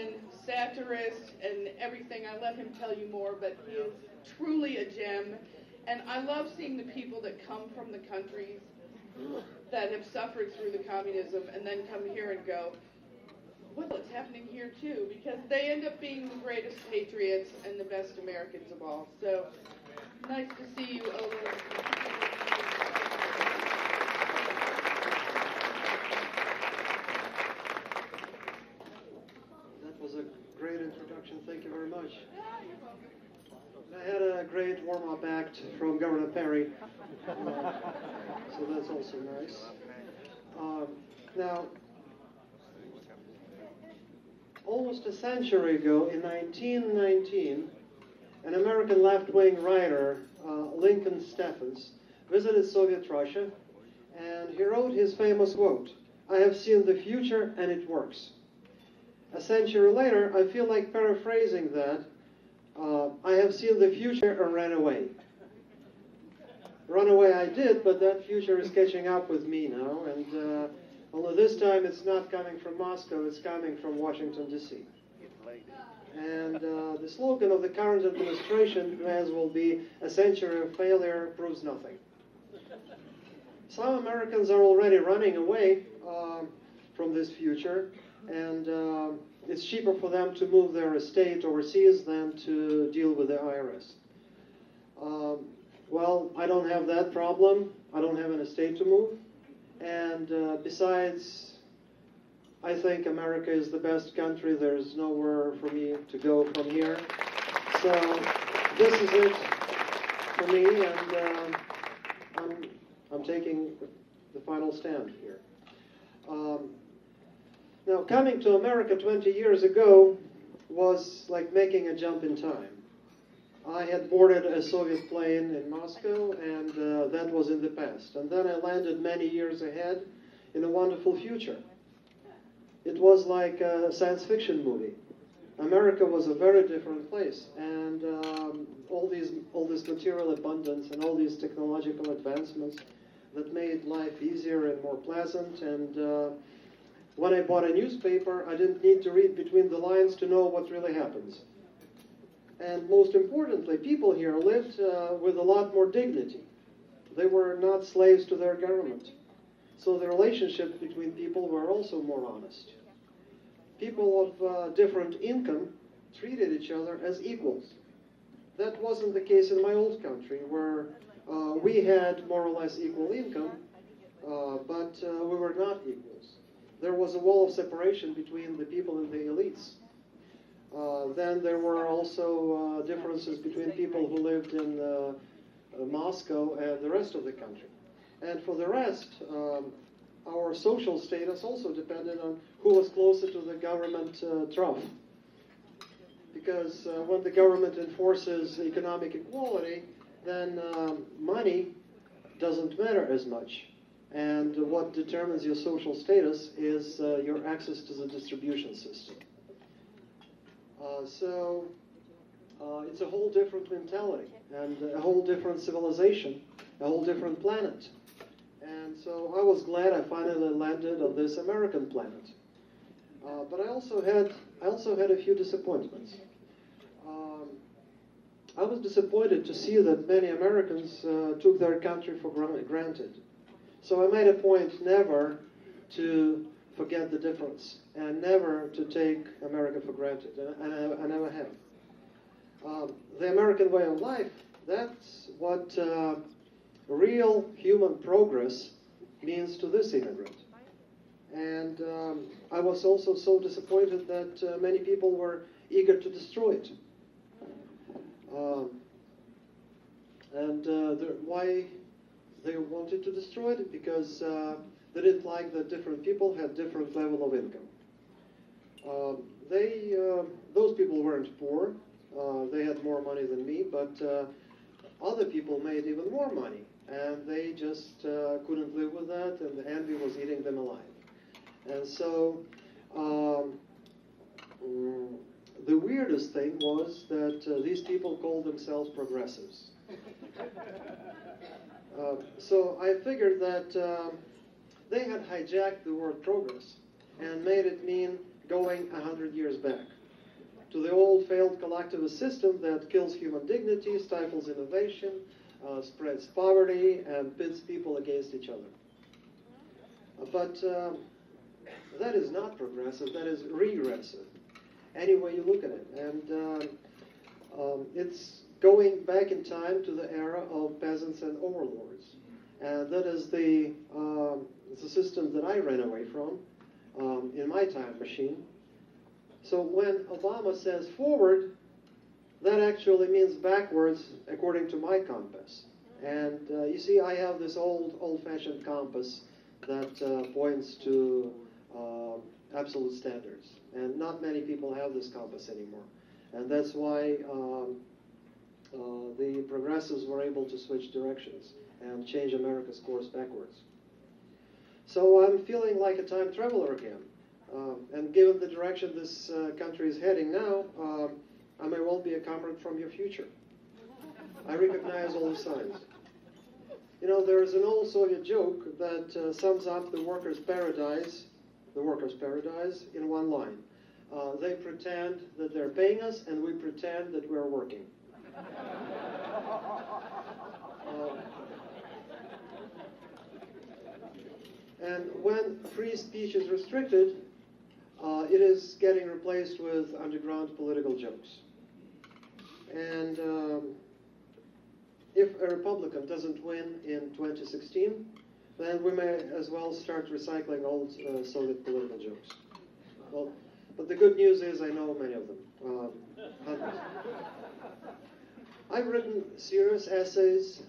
comedian, satirist, and everything. I let him tell you more, but he is truly a gem. And I love seeing the people that come from the countries that have suffered through the communism and then come here and go, well, it's happening here too, because they end up being the greatest patriots and the best Americans of all. So, nice to see you, Oleg. That was a great introduction. Thank you very much. I had a great warm-up act from Governor Perry, so that's also nice. Now, almost a century ago, in 1919, an American left-wing writer, Lincoln Steffens, visited Soviet Russia, and he wrote his famous quote, "I have seen the future and it works." A century later, I feel like paraphrasing that, I have seen the future and ran away. Run away I did, but that future is catching up with me now, and only this time it's not coming from Moscow, it's coming from Washington, D.C. And the slogan of the current administration may as well be, "A century of failure proves nothing." Some Americans are already running away from this future, and it's cheaper for them to move their estate overseas than to deal with the IRS. Well, I don't have that problem. I don't have an estate to move. And besides, I think America is the best country. There's nowhere for me to go from here. So this is it for me, and I'm taking the final stand here. Now, coming to America 20 years ago was like making a jump in time. I had boarded a Soviet plane in Moscow, and that was in the past. And then I landed many years ahead in a wonderful future. It was like a science fiction movie. America was a very different place, and all this material abundance and all these technological advancements that made life easier and more pleasant. And when I bought a newspaper, I didn't need to read between the lines to know what really happens. And most importantly, people here lived with a lot more dignity. They were not slaves to their government. So the relationships between people were also more honest. People of different income treated each other as equals. That wasn't the case in my old country, where we had more or less equal income, but we were not equals. There was a wall of separation between the people and the elites. Then there were also differences between people who lived in Moscow and the rest of the country. And for the rest, our social status also depended on who was closer to the government trough. Because when the government enforces economic equality, then money doesn't matter as much. And what determines your social status is your access to the distribution system. So it's a whole different mentality and a whole different civilization, a whole different planet. And so I was glad I finally landed on this American planet. But I also had a few disappointments. I was disappointed to see that many Americans took their country for granted. So I made a point never to forget the difference and never to take America for granted, and I never have. The American way of life, that's what real human progress means to this immigrant. And I was also so disappointed that many people were eager to destroy it. Why they wanted to destroy it? Because they didn't like that different people had different level of income. Those people weren't poor. They had more money than me, but other people made even more money, and they just couldn't live with that, and the envy was eating them alive. And so the weirdest thing was that these people called themselves progressives. So I figured that they had hijacked the word progress and made it mean going 100 years back. to the old failed collectivist system that kills human dignity, stifles innovation, spreads poverty, and pits people against each other. But that is not progressive, that is regressive, any way you look at it. And it's going back in time to the era of peasants and overlords. And that is the system that I ran away from in my time machine. So when Obama says forward, that actually means backwards according to my compass. And you see, I have this old-fashioned compass that points to absolute standards. And not many people have this compass anymore. And that's why the progressives were able to switch directions and change America's course backwards. So I'm feeling like a time traveler again. And given the direction this country is heading now, I may well be a comrade from your future. I recognize all the signs. You know, there's an old Soviet joke that sums up the workers' paradise in one line. They pretend that they're paying us, and we pretend that we're working. And when free speech is restricted, it is getting replaced with underground political jokes. And if a Republican doesn't win in 2016, then we may as well start recycling old Soviet political jokes. Well, but the good news is I know many of them. Hundreds. I've written serious essays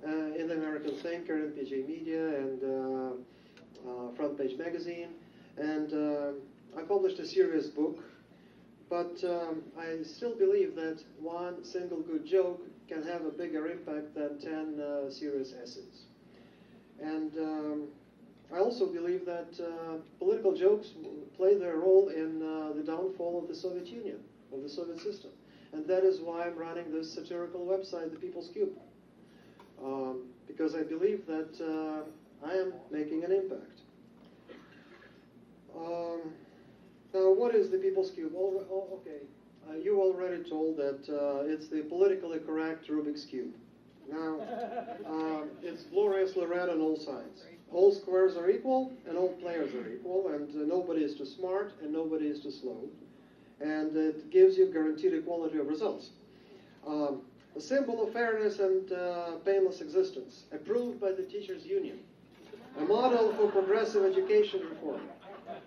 in the American Thinker, in PJ Media, and Front Page Magazine, and I published a serious book, but I still believe that one single good joke can have a bigger impact than 10 serious essays. And I also believe that political jokes play their role in the downfall of the Soviet Union, of the Soviet system. And that is why I'm running this satirical website, The People's Cube. Because I believe that I am making an impact. Now, what is the People's Cube? Okay, you already told that it's the politically correct Rubik's Cube. Now, it's gloriously red on all sides. All squares are equal, and all players are equal, and nobody is too smart, and nobody is too slow. And it gives you guaranteed equality of results. A symbol of fairness and painless existence, approved by the Teachers Union. A model for progressive education reform.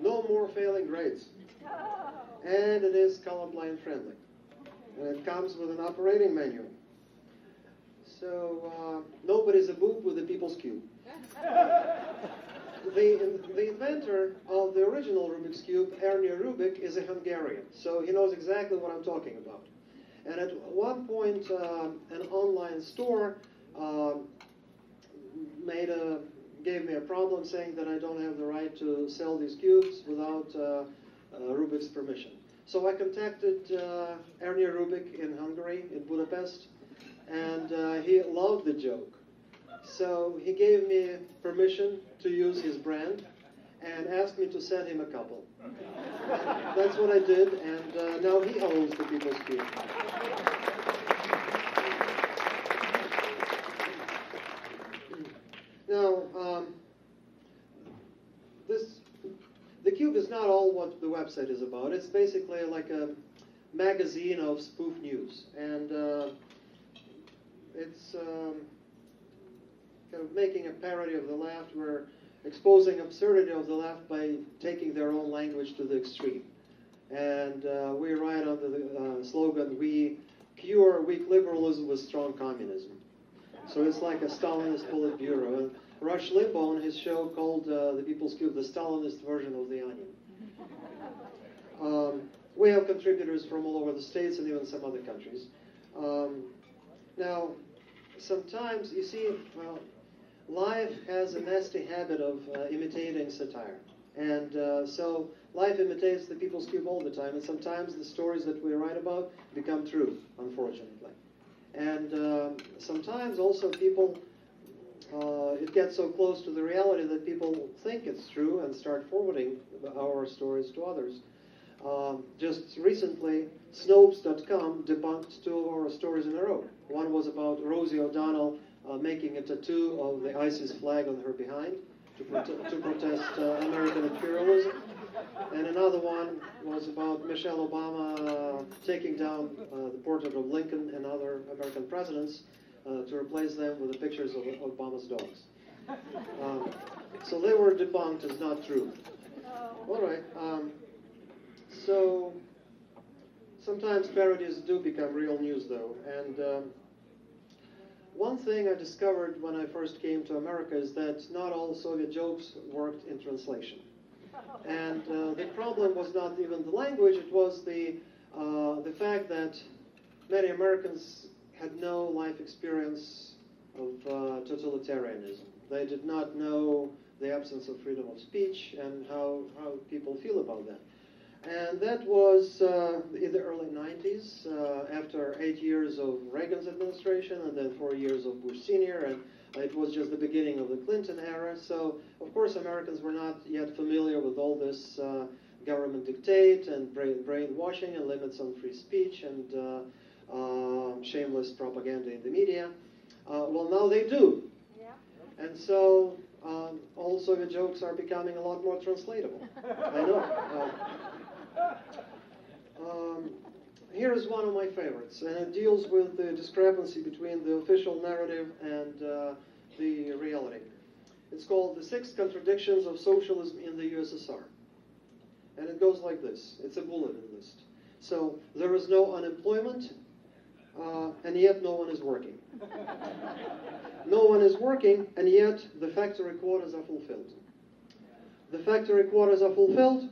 No more failing grades. And it is colorblind friendly. And it comes with an operating manual. So nobody's a boob with the People's Cube. The inventor of the original Rubik's Cube, Ernie Rubik, is a Hungarian. So he knows exactly what I'm talking about. And at one point, an online store gave me a problem saying that I don't have the right to sell these cubes without Rubik's permission. So I contacted Ernie Rubik in Hungary, in Budapest, and he loved the joke. So he gave me permission to use his brand and asked me to send him a couple. That's what I did, and now he owns the People's Cube. Now, the Cube is not all what the website is about. It's basically like a magazine of spoof news, and it's kind of making a parody of the left. We're exposing absurdity of the left by taking their own language to the extreme. And we write under the slogan, we cure weak liberalism with strong communism. So it's like a Stalinist Politburo. And Rush Limbaugh on his show called The People's Cube the Stalinist version of The Onion. We have contributors from all over the States and even some other countries. Now, sometimes, you see, well, life has a nasty habit of imitating satire. And so life imitates the People's Cube all the time, and sometimes the stories that we write about become true, unfortunately. And sometimes also people, it gets so close to the reality that people think it's true and start forwarding our stories to others. Just recently, Snopes.com debunked 2 of our stories in a row. One was about Rosie O'Donnell making a tattoo of the ISIS flag on her behind to protest American imperialism. And another one was about Michelle Obama taking down the portrait of Lincoln and other American presidents to replace them with the pictures of Obama's dogs. So they were debunked as not true. All right. So sometimes parodies do become real news, though. And one thing I discovered when I first came to America is that not all Soviet jokes worked in translation. And the problem was not even the language, it was the fact that many Americans had no life experience of totalitarianism. They did not know the absence of freedom of speech and how people feel about that. And that was in the early 90s, after 8 years of Reagan's administration and then 4 years of Bush Sr., and it was just the beginning of the Clinton era. So, of course, Americans were not yet familiar with all this government dictate and brainwashing and limits on free speech and shameless propaganda in the media. Well, now they do. Yeah. And so all Soviet jokes are becoming a lot more translatable. I know. Here's one of my favorites, and it deals with the discrepancy between the official narrative and the reality. It's called The 6 Contradictions of Socialism in the USSR. And it goes like this. It's a bulletin list. So, there is no unemployment, and yet no one is working. No one is working, and yet the factory quotas are fulfilled. The factory quotas are fulfilled,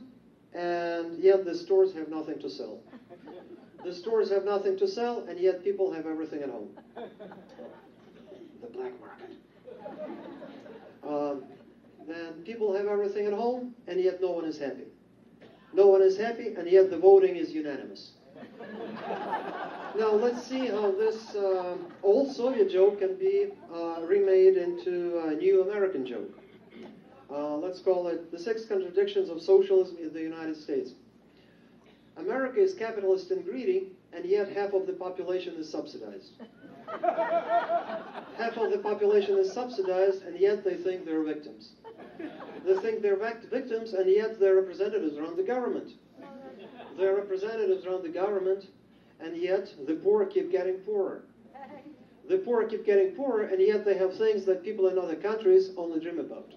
and yet the stores have nothing to sell. The stores have nothing to sell, and yet people have everything at home. The black market. Then people have everything at home, and yet no one is happy. No one is happy, and yet the voting is unanimous. Now let's see how this old Soviet joke can be remade into a new American joke. Let's call it The 6 Contradictions of Socialism in the United States. America is capitalist and greedy, and yet half of the population is subsidized. Half of the population is subsidized, and yet they think they're victims. They think they're victims, and yet their representatives run the government. Their representatives run the government, and yet the poor keep getting poorer. The poor keep getting poorer, and yet they have things that people in other countries only dream about.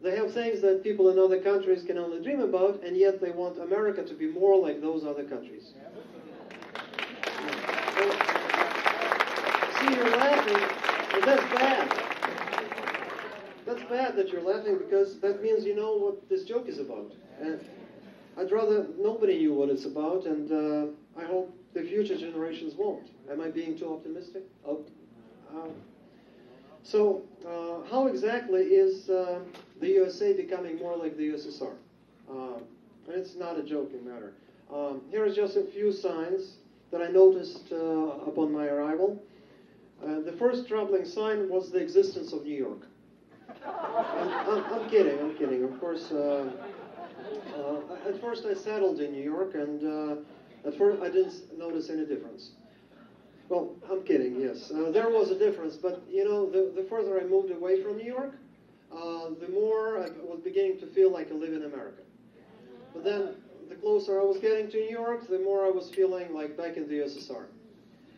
They have things that people in other countries can only dream about, and yet they want America to be more like those other countries. See, you're laughing, but that's bad. That's bad that you're laughing, because that means you know what this joke is about. And I'd rather nobody knew what it's about, and I hope the future generations won't. Am I being too optimistic? So, how exactly is the USA becoming more like the USSR? And it's not a joking matter. Here are just a few signs that I noticed upon my arrival. The first troubling sign was the existence of New York. I'm kidding. Of course, at first I settled in New York, and at first I didn't notice any difference. Well, I'm kidding, yes. There was a difference, but, you know, the further I moved away from New York, the more I was beginning to feel like I live in America. But then, the closer I was getting to New York, the more I was feeling like back in the USSR.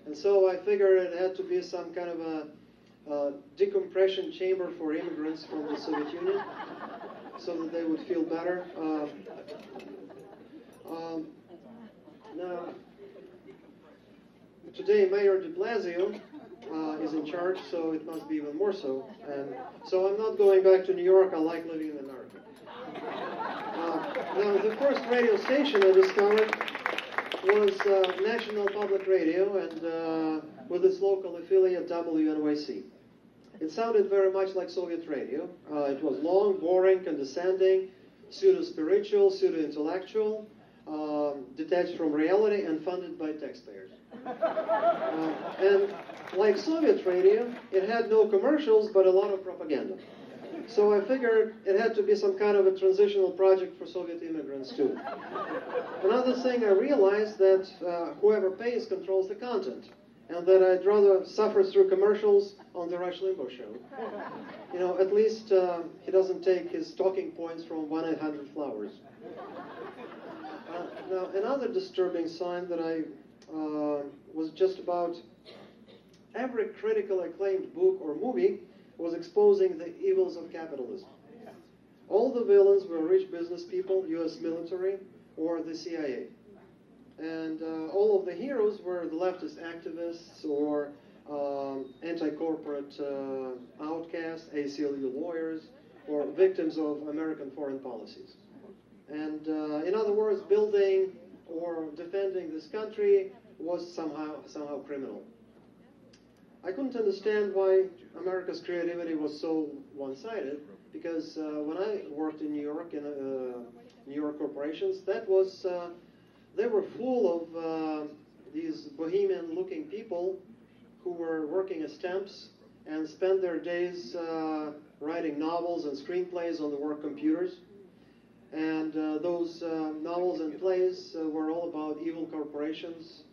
And so I figured it had to be some kind of a decompression chamber for immigrants from the Soviet Union, so that they would feel better. Now, today, Mayor de Blasio is in charge, so it must be even more so. And so I'm not going back to New York. I like living in America. Now, the first radio station I discovered was National Public Radio, and with its local affiliate WNYC. It sounded very much like Soviet radio. It was long, boring, condescending, pseudo-spiritual, pseudo-intellectual, detached from reality, and funded by taxpayers. And like Soviet radio, it had no commercials, but a lot of propaganda. So I figured it had to be some kind of a transitional project for Soviet immigrants too. Another thing I realized that whoever pays controls the content, and that I'd rather suffer through commercials on the Rush Limbaugh show. You know, at least he doesn't take his talking points from 1-800-Flowers. Now, another disturbing sign that I was just about every critically acclaimed book or movie was exposing the evils of capitalism. All the villains were rich business people, U.S. military, or the CIA. And all of the heroes were the leftist activists or anti-corporate outcasts, ACLU lawyers, or victims of American foreign policies. And in other words, building or defending this country was somehow criminal. I couldn't understand why America's creativity was so one-sided, because when I worked in New York, in New York corporations, that was they were full of these bohemian-looking people who were working as temps and spent their days writing novels and screenplays on the work computers. And those novels and plays were all about evil corporations,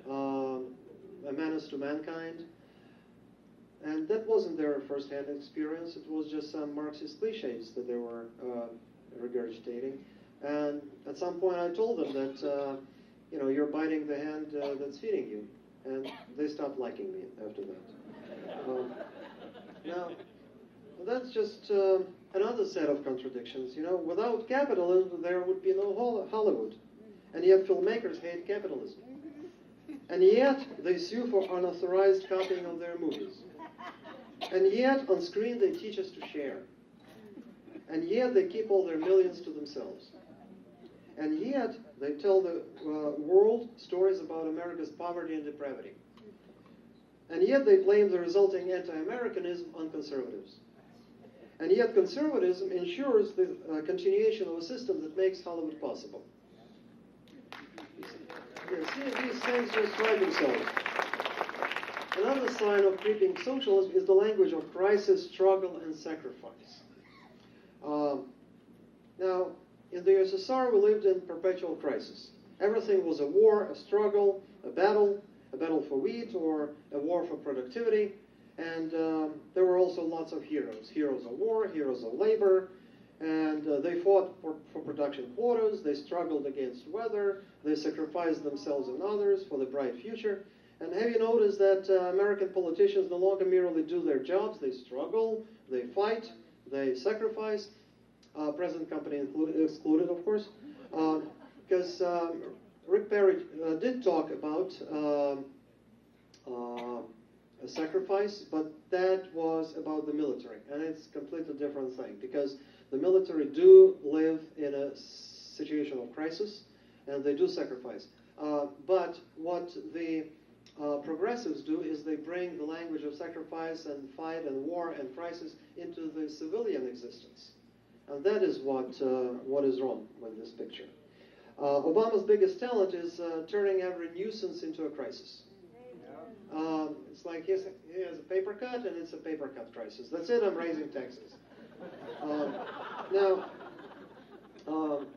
a menace to mankind. And that wasn't their first-hand experience. It was just some Marxist cliches that they were regurgitating. And at some point I told them that, you know, you're biting the hand that's feeding you. And they stopped liking me after that. Now, that's just another set of contradictions. You know, without capitalism, there would be no Hollywood. And yet filmmakers hate capitalism. And yet they sue for unauthorized copying of their movies. And yet on screen they teach us to share. And yet they keep all their millions to themselves. And yet they tell the world stories about America's poverty and depravity. And yet they blame the resulting anti-Americanism on conservatives. And yet conservatism ensures the continuation of a system that makes Hollywood possible. See, these things just write themselves. Another sign of creeping socialism is the language of crisis, struggle, and sacrifice. Now, in the USSR, we lived in perpetual crisis. Everything was a war, a struggle, a battle for wheat, or a war for productivity. And there were also lots of heroes. Heroes of war, heroes of labor. And they fought for production quotas. They struggled against weather. They sacrificed themselves and others for the bright future. And have you noticed that American politicians no longer merely do their jobs? They struggle, they fight, they sacrifice. Present company excluded, of course. Because Rick Perry did talk about a sacrifice, but that was about the military. And it's a completely different thing, because the military do live in a situation of crisis, and they do sacrifice. But what the progressives do is they bring the language of sacrifice and fight and war and crisis into the civilian existence. And that is what is wrong with this picture. Obama's biggest talent is turning every nuisance into a crisis. It's like he has a paper cut, and it's a paper cut crisis. That's it, I'm raising taxes. Now,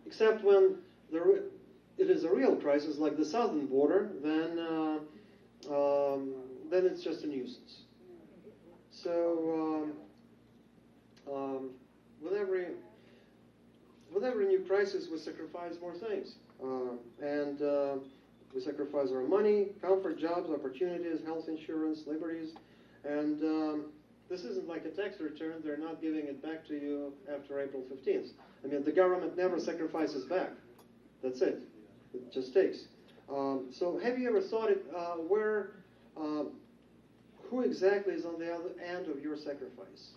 except when it is a real crisis, like the southern border, then it's just a nuisance. So with every new crisis, we sacrifice more things, and we sacrifice our money, comfort, jobs, opportunities, health insurance, liberties, and this isn't like a tax return. They're not giving it back to you after April 15th. I mean, the government never sacrifices back. That's it. It just takes. So have you ever thought who exactly is on the other end of your sacrifice?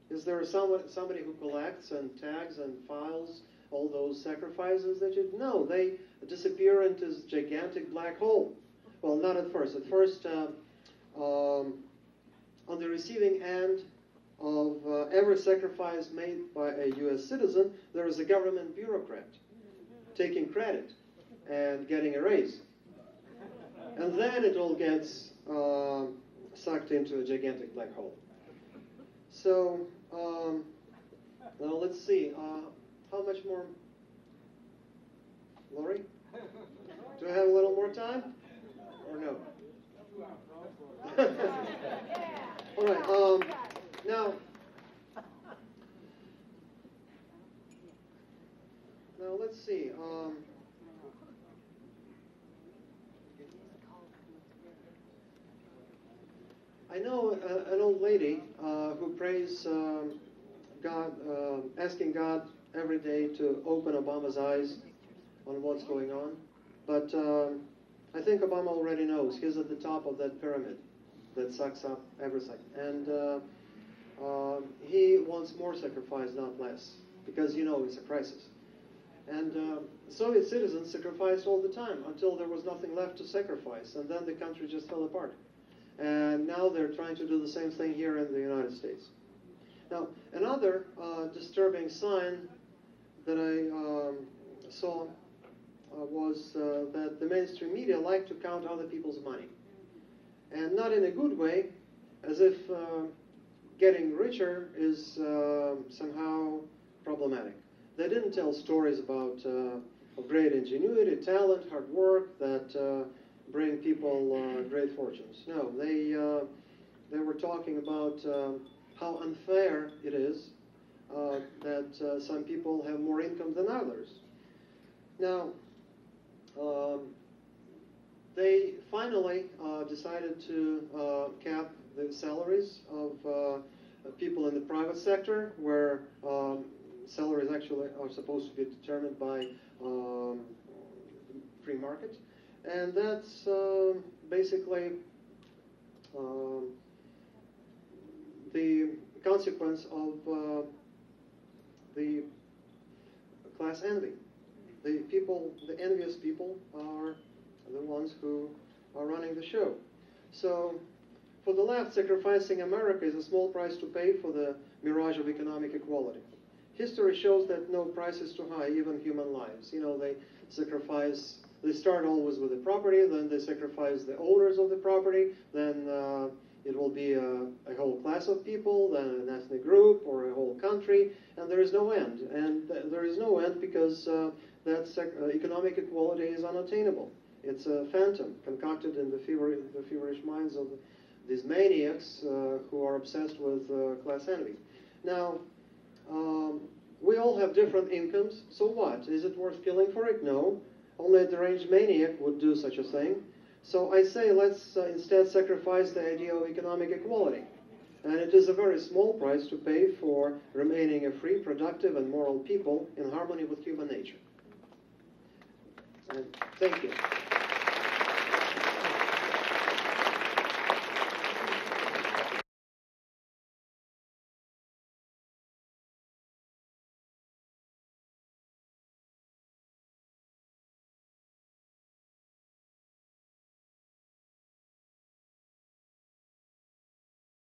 Is there somebody who collects and tags and files all those sacrifices that you... No, they disappear into this gigantic black hole. Well, not at first. At first, on the receiving end of every sacrifice made by a U.S. citizen, there is a government bureaucrat taking credit and getting a raise. And then it all gets sucked into a gigantic black hole. So Now let's see. How much more? Lori? Do I have a little more time? Or no? All right. Now let's see. I know an old lady who prays God, asking God every day to open Obama's eyes on what's going on. But I think Obama already knows. He's at the top of that pyramid that sucks up everything. And he wants more sacrifice, not less, because, it's a crisis. And Soviet citizens sacrificed all the time until there was nothing left to sacrifice. And then the country just fell apart. And now they're trying to do the same thing here in the United States. Now, another disturbing sign that I saw was that the mainstream media like to count other people's money. And not in a good way, as if getting richer is somehow problematic. They didn't tell stories about of great ingenuity, talent, hard work that bring people great fortunes. No, they were talking about how unfair it is that some people have more income than others. Now, they finally decided to cap the salaries of people in the private sector, where salaries actually are supposed to be determined by free market. And that's basically the consequence of the class envy. The envious people are the ones who are running the show. So for the left, sacrificing America is a small price to pay for the mirage of economic equality. History shows that no price is too high, even human lives. They start always with the property, then they sacrifice the owners of the property, then it will be a whole class of people, then an ethnic group or a whole country, and there is no end. And there is no end because economic equality is unattainable. It's a phantom concocted in the feverish minds of these maniacs who are obsessed with class envy. Now, we all have different incomes, so what? Is it worth killing for it? No. Only a deranged maniac would do such a thing. So I say let's instead sacrifice the idea of economic equality. And it is a very small price to pay for remaining a free, productive, and moral people in harmony with human nature. And thank you.